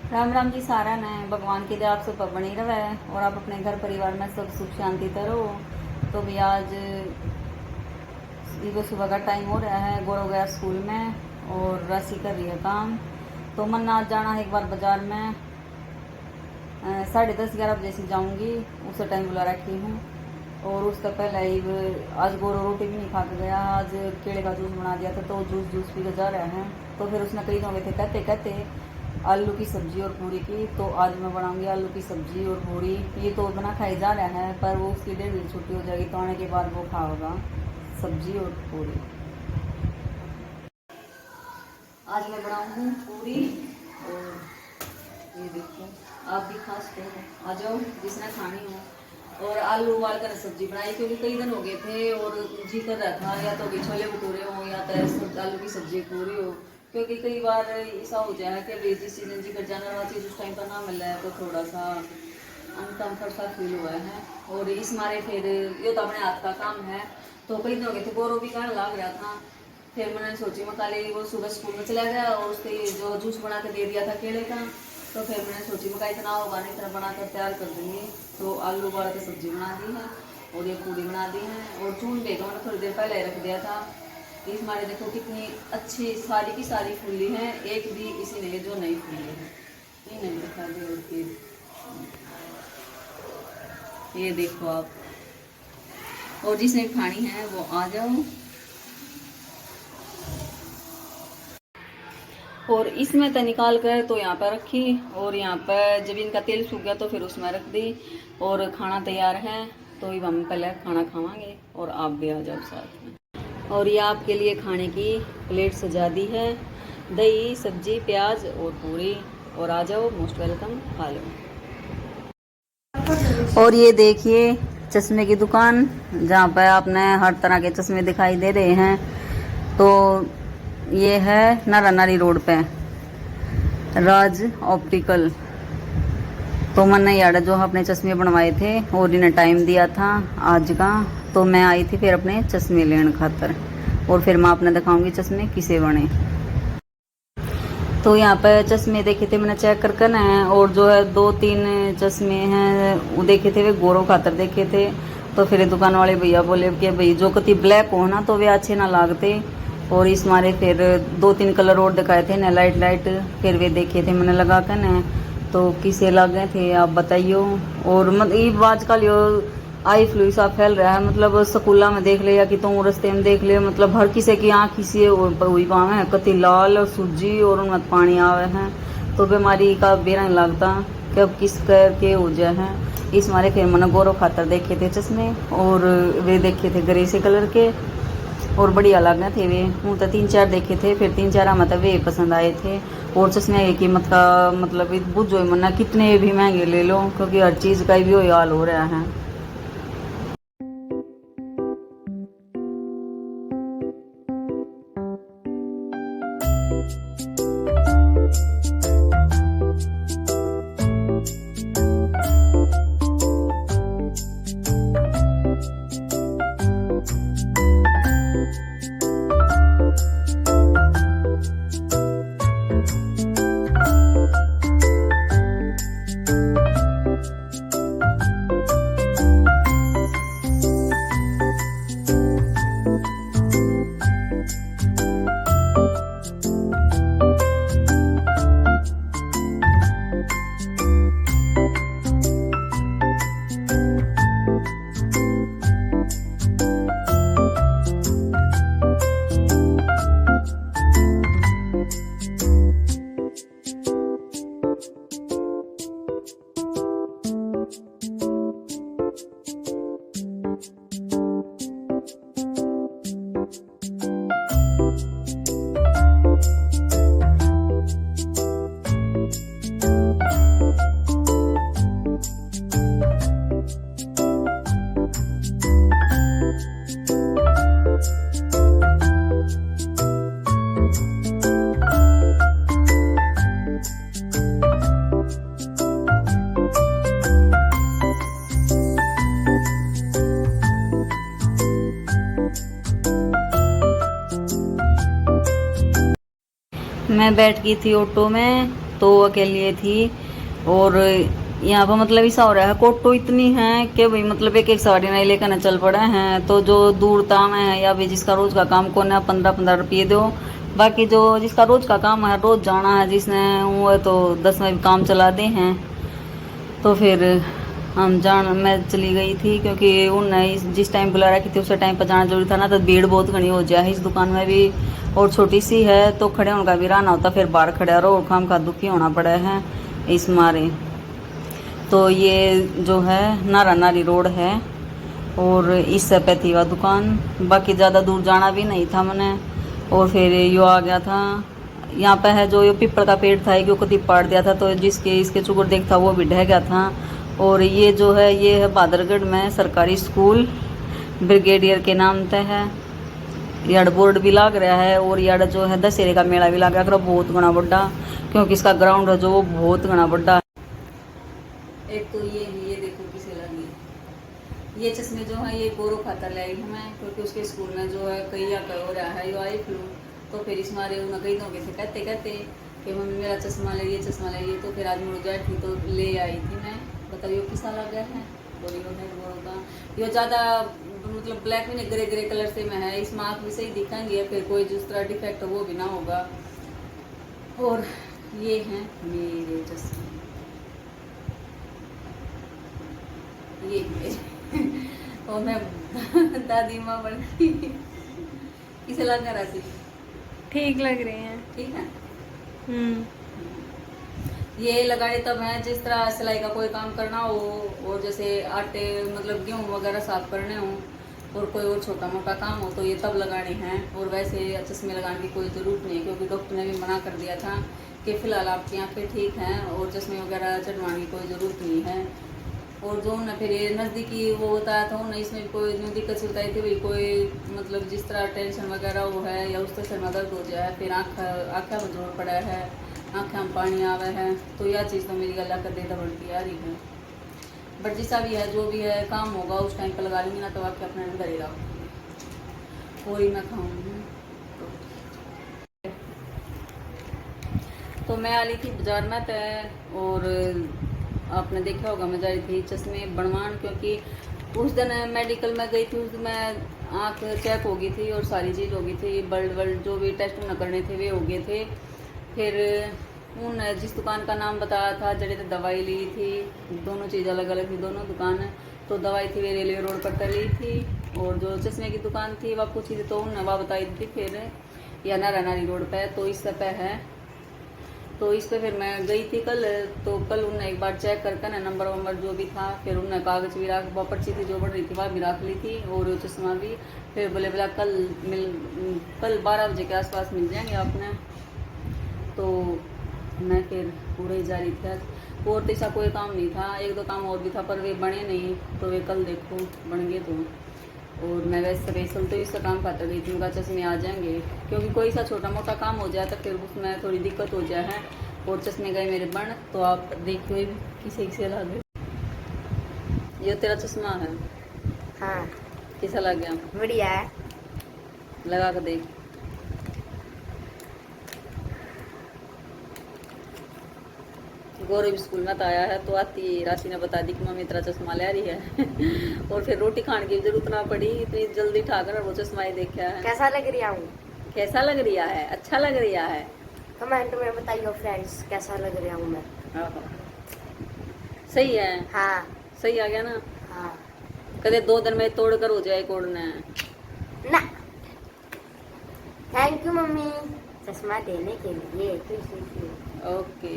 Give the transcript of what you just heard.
राम राम जी सारा ने भगवान की दया आप सब पर बनी रहे और आप अपने घर परिवार में सब सुख शांति करो। तो भी आज ये सुबह का टाइम हो रहा है, गौरव गया स्कूल में और राशि कर रही है काम। तो मन आज जाना है एक बार बाजार में, 10:30-11 बजे से जाऊंगी, उस टाइम बुला रखी हूँ। और उसका पहले ही आज गौरव रोटी भी नहीं खा के गया, आज केले का जूस बना दिया था तो जूस पी के जा रहे हैं। तो फिर उसने कई होंगे थे कहते कहते आलू की सब्जी और पूरी की, तो आज मैं बनाऊंगी आलू की सब्जी और पूरी। ये तो बना खाई जा रहा है पर वो उसकी 1:30 बजे छुट्टी हो जाएगी तो आने के बाद वो खाओगा सब्जी और पूरी। आज मैं बनाऊंगी पूरी और ये देखो आप भी खा सकते हो, आ जाओ जिसने खानी हो। और आलू उबाल कर सब्जी बनाई क्योंकि कई दिन हो गए थे और जी कर रहा था या तो छोले भटूरे हो या तो आलू की सब्जी पूरी हो। क्योंकि कई बार ऐसा हो जाए कि अभी जिस सीजन जी कर जाने वाला चीज़ उस टाइम पर ना मिल रहा है तो थोड़ा सा अनकम्फर्ट सा फील हुआ है। और इस मारे फिर ये तो अपने हाथ का काम है, तो कई दिन हो गए थे गौरव भी कहने लग रहा था। फिर मैंने सोची मैं कल वो सुबह स्कूल में चला गया और उसके जो जूस बना के दे दिया था केले का, तो फिर मैंने सोची मैं इतना होगा नहीं, इतना बना कर तैयार कर दूँगी। तो आलू उबाल के सब्जी बना दी है और ये पूरी बना दी है। और चून बेगा मैंने थोड़ी देर पहले रख दिया था। इस मारे देखो कितनी अच्छी सारी की सारी फूली हैं, एक भी इसी ने जो नहीं फूली है ये नहीं दिखा दी। और फिर ये देखो आप, और जिसने खानी है वो आ जाओ। और इसमें तो निकाल कर तो यहाँ पर रखी और यहाँ पर जब इनका तेल सूख गया तो फिर उसमें रख दी और खाना तैयार है। तो अब हम पहले खाना खावांगे और आप भी आ जाओ साथ में। और ये आपके लिए खाने की प्लेट सजा दी है, दही सब्जी प्याज और पूरी। और आ जाओ, मोस्ट वेलकम, खा लो। और ये देखिए चश्मे की दुकान जहाँ पर आपने हर तरह के चश्मे दिखाई दे रहे हैं। तो ये है नारा नारी रोड पे राज ऑप्टिकल। तो मैंने यार जो अपने चश्मे बनवाए थे और इन्हें टाइम दिया था आज का, तो मैं आई थी फिर अपने चश्मे लेने खातर। और फिर मैं आपने दिखाऊंगी चश्मे किसे बने। तो यहाँ पे चश्मे देखे थे मैंने चेक करके ना, और जो है 2-3 चश्मे हैं वो देखे थे, वे गौरव खातर देखे थे। तो फिर दुकान वाले भैया बोले कि भाई जो कति ब्लैक हो ना तो वे अच्छे ना लागते। और इस मारे फिर 2-3 कलर और दिखाए थे ना, लाइट फिर वे देखे थे मैंने लगा कर ना, तो किसे लगे थे आप बताइयो। और मतलब आजकल यो आई फ्लू सा फैल रहा है, मतलब स्कूला में देख ले या कि तुम रस्ते में देख ले, मतलब हर किसी की आँख किसी हुई पावे है कति लाल और सूजी और उनमें पानी आवे हैं। तो बीमारी का बेरा नहीं लगता कि अब किस के हो जाए है। इस मारे फिर मैंने गौरव खातर देखे थे चश्मे और वे देखे थे ग्रे से कलर के और बढ़िया लगे थे वे। हूँ तो 3-4 देखे थे, फिर 3-4 मतलब वे पसंद आए थे। और चश्मे की कीमत का मतलब बुझो मना कितने भी महंगे ले लो, क्योंकि हर चीज़ का भी वही हाल हो रहा है। मैं बैठ गई थी ऑटो में तो अकेले थी। और यहाँ पर मतलब ऐसा हो रहा है, कोटो इतनी है कि भाई मतलब एक एक साड़ी नहीं लेकर न चल पड़े हैं। तो जो दूर ताम है या भी जिसका रोज का काम कौन है 15-15 रुपये दो। बाकी जो जिसका रोज का काम है रोज जाना है जिसने वो तो 10 में भी काम चला दे हैं। तो फिर मैं चली गई थी क्योंकि उन जिस टाइम बुला रखी थी उस टाइम पर जाना जरूरी था ना। तो भीड़ बहुत घनी हो जाए इस दुकान में भी, और छोटी सी है तो खड़े होने का भी रहना होता, फिर बाहर खड़े रहो खाम खा दुखी होना पड़ा है इस मारे। तो ये जो है नारा नारी रोड है और इससे पे थी वह दुकान। बाकी ज़्यादा दूर जाना भी नहीं था मैंने। और फिर यो आ गया था यहाँ पे है जो ये पीपल का पेड़ था कि कति पाड़ दिया था, तो जिसके इसके चुकर देख था वो भी ढह गया था। और ये जो है ये है बहादुरगढ़ में सरकारी स्कूल ब्रिगेडियर के नाम पे है। यार बोर्ड भी लग रहा है और यार जो है दशहरे का मेला भी लग रहा है बहुत घना बड़ा, क्योंकि इसका ग्राउंड है जो वो बहुत घना बड़ा। एक तो ये देखो किसे लगी ये चश्मे जो है ये गोरो खाता लाई हमें, क्योंकि उसके स्कूल में जो है कई या हो रहा है यो आई फ्लू। तो फिर इस मारे उन्हें कई दोगे थे कहते कहते कि मम्मी मेरा चश्मा ले लिए चश्मा ले लिए। तो फिर आज मुड़ गई थी तो ले आई थी मैं। बताइए किसा लगा है और यो है गोरो का। यो ज़्यादा मतलब ब्लैक में ग्रे ग्रे कलर से में है, इसमें आँख भी सही दिखेंगे, फिर कोई जिस तरह डिफेक्ट हो वो भी ना होगा। और ये हैं मेरे चश्मे, ये और मैं दादी माँ बन गई। किसे लग रहा थी? ठीक लग रहे हैं। ठीक है। ये लगाने तब है जिस तरह सिलाई का कोई काम करना हो और जैसे आटे मतलब गेहूँ वगैरह साफ करने हो और कोई और छोटा मोटा काम हो तो ये तब लगाने हैं। और वैसे चश्मे लगाने की कोई ज़रूरत नहीं, क्योंकि डॉक्टर ने भी मना कर दिया था कि फ़िलहाल आपकी आँखें ठीक हैं और चश्मे वगैरह चढ़वाने की कोई ज़रूरत नहीं है। और जो न फिर ये नज़दीकी वो बताया था ना, इसमें कोई दिक्कत से बताई थी भाई कोई मतलब जिस तरह टेंशन वगैरह वो है या उस तरह से में दर्द हो जाए, फिर आँखा में जोर पड़ा है, आँखा में पानी आवे है, तो यह चीज़ तो मेरी गला कर देता बढ़ती आ रही है। बट जैसा भी है जो भी है काम होगा उस टाइम पर लगा लूँगी ना, तो आपके अपने अंदर ही रखूँगी और ही मैं खाऊँगी। तो मैं आ रही थी बाजार में तय, और आपने देखा होगा मैं जा रही थी चश्मे बनवान, क्योंकि उस दिन मेडिकल में गई थी, उस दिन मैं आँख चेक हो गई थी और सारी चीज़ हो गई थी, ब्लड जो भी टेस्ट न करने थे वे हो गए थे। फिर उन जिस दुकान का नाम बताया था जड़े तो दवाई ली थी, दोनों चीज़ अलग अलग थी दोनों दुकान। तो दवाई थी वे रेलवे रोड पर तली थी, और जो चश्मे की दुकान थी वह पूछी थी तो उन्हें वह बताई थी फिर या नारा नारी रोड पर, तो इस पे है। तो इस पे फिर मैं गई थी कल, तो कल उन्होंने एक बार चेक करके ना नंबर वंबर जो भी था, फिर उन्होंने कागज़ भी रख पर्ची थी जो बढ़ रही थी वह भी रख ली थी और चश्मा भी। फिर बोले बोला कल 12 बजे के आसपास मिल जाएंगे आपने। तो मैं फिर पूरे ही जा रही थी आज, और तो ऐसा कोई काम नहीं था, एक दो काम और भी था पर वे बने नहीं, तो वे कल देखो बन गए। तो और मैं वैसे स्पेशल तो इसका काम करता गई थी, उनका चश्मे आ जाएंगे, क्योंकि कोई सा छोटा मोटा काम हो जाए तो फिर उसमें थोड़ी दिक्कत हो जाए है। और चश्मे गए मेरे बन, तो आप देखिए किसे किसे लगे। ये तेरा चश्मा है? हाँ। कैसा लग गया? बढ़िया है। लगा कर देख। गौरव स्कूल में तो आया है तो आती राशि ने बता दी कि मम्मी तेरा चश्मा ले रही है। और फिर रोटी खाने की जरूरत ना पड़ी, इतनी जल्दी ठाकर वो चश्मा ही देखा है। कैसा लग रहा हूँ? कैसा लग रहा है? अच्छा लग रहा है। कमेंट में बताइए फ्रेंड्स कैसा लग रहा हूँ मैं। सही है। हाँ सही आ गया ना? हाँ। कदे 2 दिन में तोड़ कर हो जाए कोड़ने ना। थैंक यू मम्मी चश्मा देने के लिए। ओके।